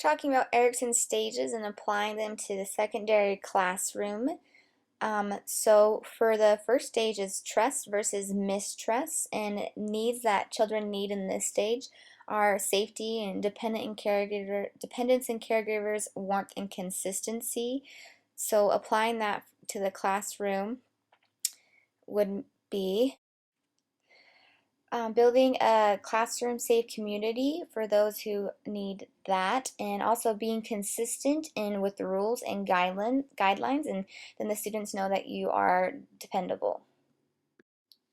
Talking about Erikson's stages and applying them to the secondary classroom. So for the first stage is trust versus mistrust, and needs that children need in this stage are safety and dependence and caregivers, warmth and consistency. So applying that to the classroom would be building a classroom safe community for those who need that, and also being consistent in with the rules and guidelines, and then the students know that you are dependable.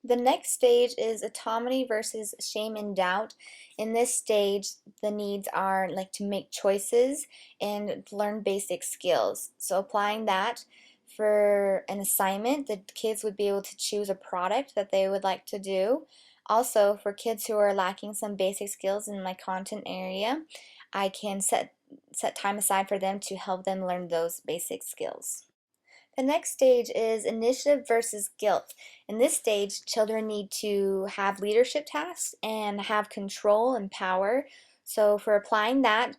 The next stage is autonomy versus shame and doubt. In this stage, the needs are like to make choices and learn basic skills. So applying that for an assignment, the kids would be able to choose a product that they would like to do. Also, for kids who are lacking some basic skills in my content area, I can set time aside for them to help them learn those basic skills. The next stage is initiative versus guilt. In this stage, children need to have leadership tasks and have control and power. So for applying that,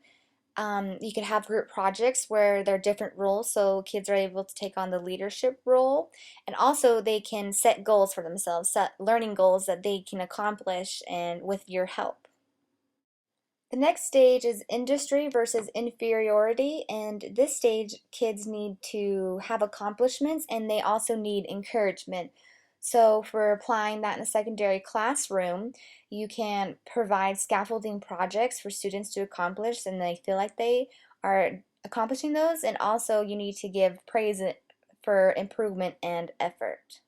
you could have group projects where there are different roles, so kids are able to take on the leadership role. And also they can set goals for themselves, set learning goals that they can accomplish and with your help. The next stage is industry versus inferiority, and this stage kids need to have accomplishments and they also need encouragement. So for applying that in a secondary classroom, you can provide scaffolding projects for students to accomplish and they feel like they are accomplishing those, and also you need to give praise for improvement and effort.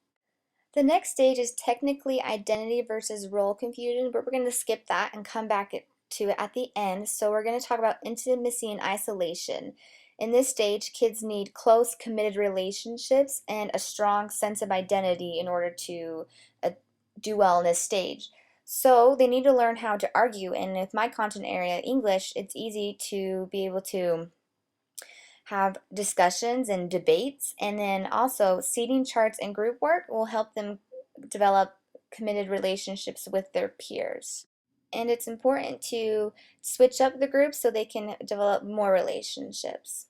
The next stage is technically identity versus role confusion, but we're going to skip that and come back to it at the end. So we're going to talk about intimacy and isolation. In this stage, kids need close, committed relationships and a strong sense of identity in order to do well in this stage. So they need to learn how to argue, and with my content area, English, it's easy to be able to have discussions and debates, and then also seating charts and group work will help them develop committed relationships with their peers. And it's important to switch up the groups so they can develop more relationships.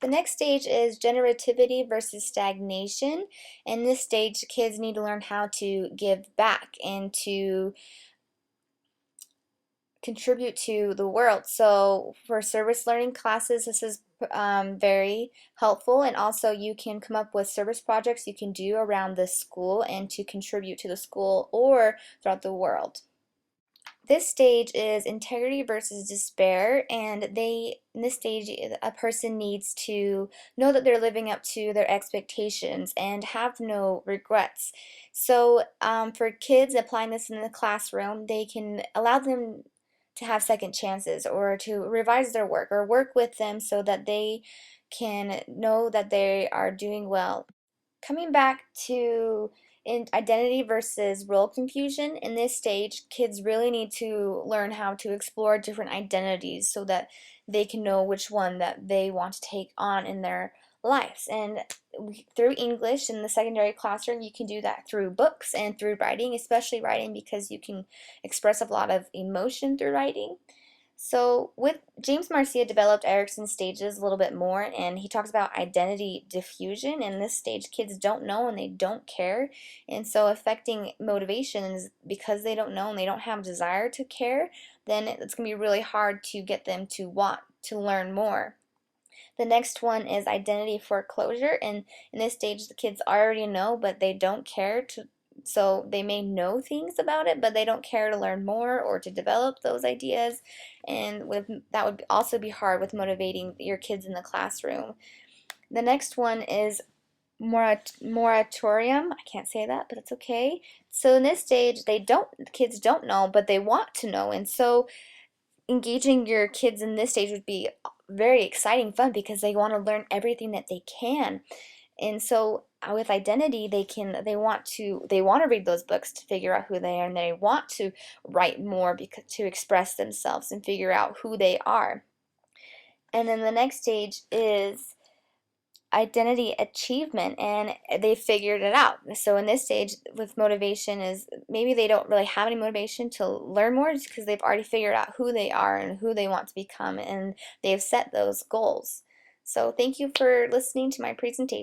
The next stage is generativity versus stagnation. In this stage, kids need to learn how to give back and to contribute to the world. So for service learning classes, this is very helpful, and also you can come up with service projects you can do around the school and to contribute to the school or throughout the world. This stage is integrity versus despair, and in this stage a person needs to know that they're living up to their expectations and have no regrets. So for kids applying this in the classroom, they can allow them to have second chances or to revise their work or work with them so that they can know that they are doing well. Coming back to identity versus role confusion, in this stage, kids really need to learn how to explore different identities so that they can know which one that they want to take on in their lives. And through English in the secondary classroom, you can do that through books and through writing, especially writing because you can express a lot of emotion through writing. So with James Marcia developed Erikson's stages a little bit more, and he talks about identity diffusion. In this stage, kids don't know and they don't care, and so affecting motivation is because they don't know and they don't have desire to care, then it's going to be really hard to get them to want to learn more. The next one is identity foreclosure, and in this stage the kids already know but they don't care to, so they may know things about it but they don't care to learn more or to develop those ideas, and with that would also be hard with motivating your kids in the classroom. The next one is moratorium. I can't say that, but it's okay. So in this stage, kids don't know, but they want to know, and so engaging your kids in this stage would be very exciting fun because they want to learn everything that they can. And so with identity, they want to read those books to figure out who they are, and they want to write more because to express themselves and figure out who they are. And then the next stage is identity achievement, and they figured it out. So in this stage with motivation is maybe they don't really have any motivation to learn more just because they've already figured out who they are and who they want to become, and they've set those goals. So thank you for listening to my presentation.